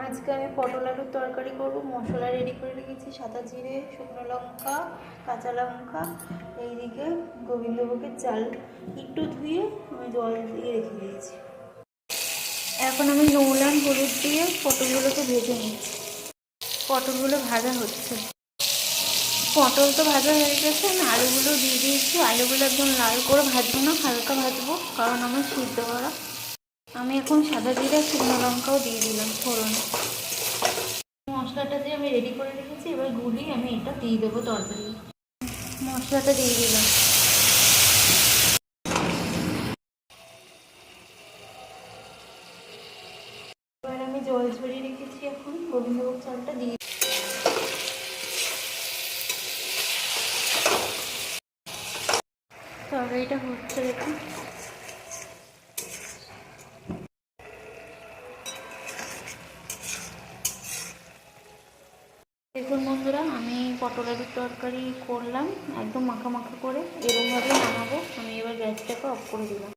আজকে আমি পটল আলুর তরকারি করব। মশলা রেডি করে রেখেছি, সাদা জিরে, শুকনো লঙ্কা, কাঁচা লঙ্কা। এইদিকে গোবিন্দভোগের চাল একটু ধুয়ে আমি জল দিয়ে রেখে দিয়েছি। এখন আমি নুন হলুদ দিয়ে পটলগুলোকে ভেজে নিচ্ছি। পটলগুলো ভাজা হচ্ছে। পটল তো ভাজা হয়ে গেছে, আমি আলুগুলো দিয়ে দিয়েছি। আলুগুলো একদম লাল করে ভাজবো না, হালকা ভাজবো, কারণ আমার সিদ্ধ করা। আমি এখন সাদা জিরে শুকনো লঙ্কাও দিয়ে দিলাম ফোড়নে। মশলাটা দিয়ে আমি রেডি করে রেখেছি, এবার গুলি আমি এটা দিয়ে দেবো তরকারি। মশলাটা দিয়ে দিলাম। এবার আমি জল ঝরিয়ে রেখেছি, এখন গোবিন্দভোগ চালটা দিয়ে তরকারিটা হচ্ছে। দেখুন দেখুন বন্ধুরা, আমি পটল আলুর তরকারি করলাম একদম মাখা মাখা করে। এরকমভাবে নামাবো। আমি এবার গ্যাসটাকে অফ করে দিলাম।